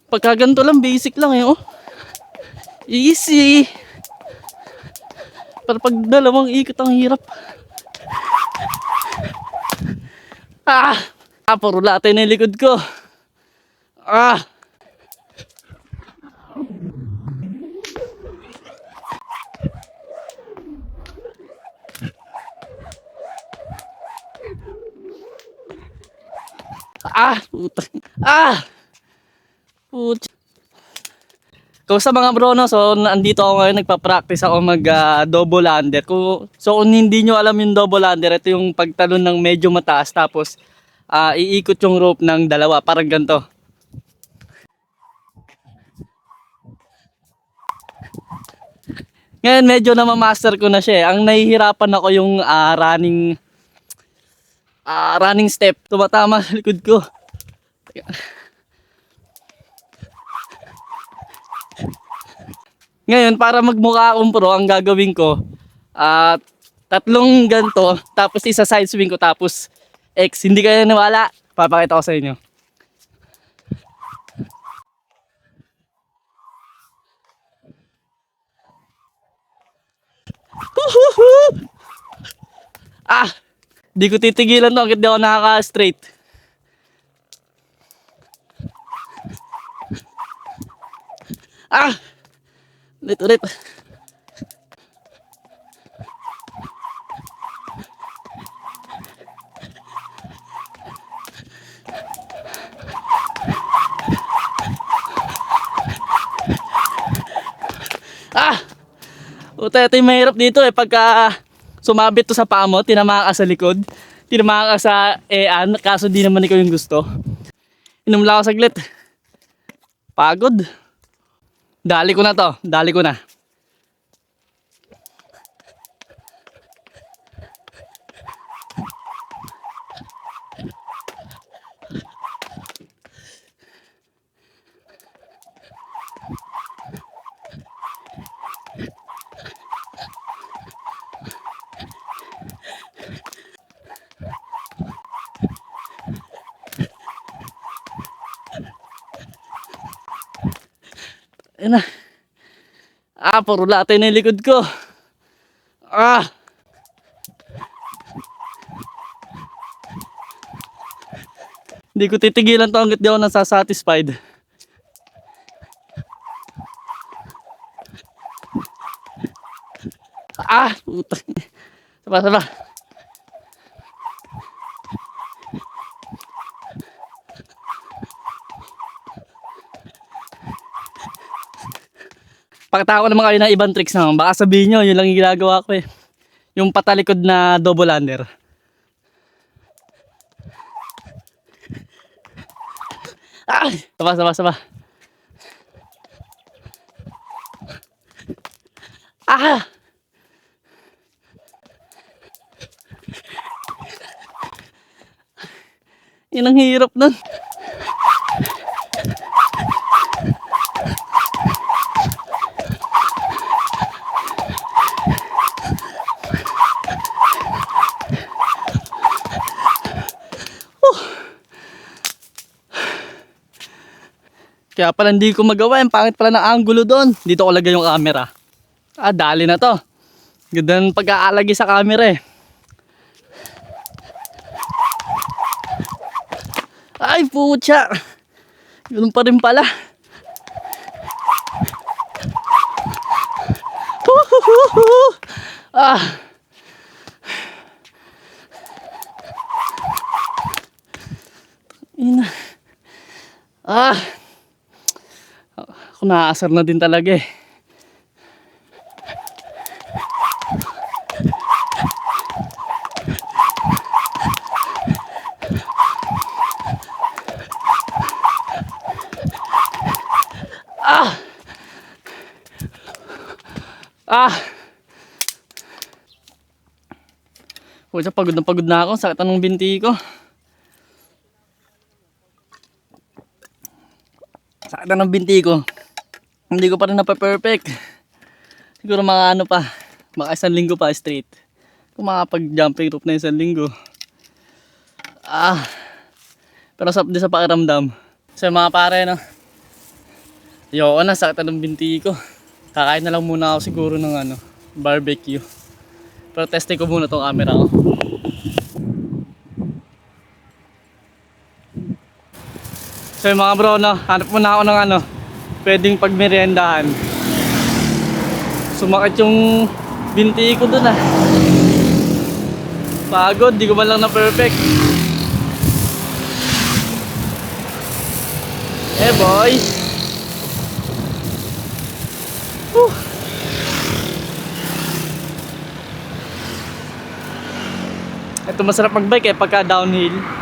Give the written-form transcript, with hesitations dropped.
Pagka ganito lang, basic lang eh, oh. Easy. Pero pag dalawang ikot ang hirap. Ah! Puro latay na yung likod ko. Ah! Puta. Putya. Kung sa mga bro, no, so nandito ako ngayon, nagpa-practice ako mag double under. So kung hindi nyo alam yung double under, ito yung pagtalon ng medyo mataas tapos iikot yung rope ng dalawa, parang ganito. Ngayon medyo na ma-master ko na siya eh. Ang nahihirapan ako yung running step. Tumatama sa likod ko. Ngayon, para magmukha akong pro, ang gagawin ko, tatlong ganto, tapos isa side swing ko, tapos X. Hindi kayo nawala, papakita ko sa inyo. Di ko titigilan to, hanggang di ako nakaka-straight. Ulit. Ito yung mahirap dito eh, pagka sumabit to sa paa mo, tinamaan ka sa likod, tinamaan ka sa kaso di naman ikaw yung gusto. Inom lang ako saglit. Pagod. Dali ko na to, dali ko na. Ayun na. Puro latay na yung likod ko. Hindi ko titigilan to hanggat di ako nasasatisfied. Puta. Saba. Pakita ko naman kayo ng ibang tricks naman. Baka sabihin nyo, yun lang yung ginagawa ko eh. Yung patalikod na double under. Saba. Yun ang hirap nun. Kaya pala hindi ko magawa, yung pangit pala ng angulo doon. Dito ko lagay yung camera. Dali na to. Ganda ng pag-aalagi sa camera eh. Ay putya. Ganun pa rin pala. Ina. Ako naaasar na din talaga eh. Pucha, pagod na ako. Sakit ng binti ko. Sakit na ng binti ko. Hindi ko pa rin na-perfect. Siguro mga ano pa, mga 1 linggo pa straight. Kung makapag-jumping rope na 1 linggo. Pero sa pakiramdam. So mga pare, no, Ayoko na, sakit na ng binti ko. Kakain na lang muna ako siguro ng barbecue. Pero testing ko muna tong camera ko. So yung mga bro, no, hanap muna ako ng pwedeng pagmeriendahan. Sumakit yung binti ko dun Pagod, di ko man lang na perfect. Eh boy. Whew. Ito masarap magbike pagka downhill.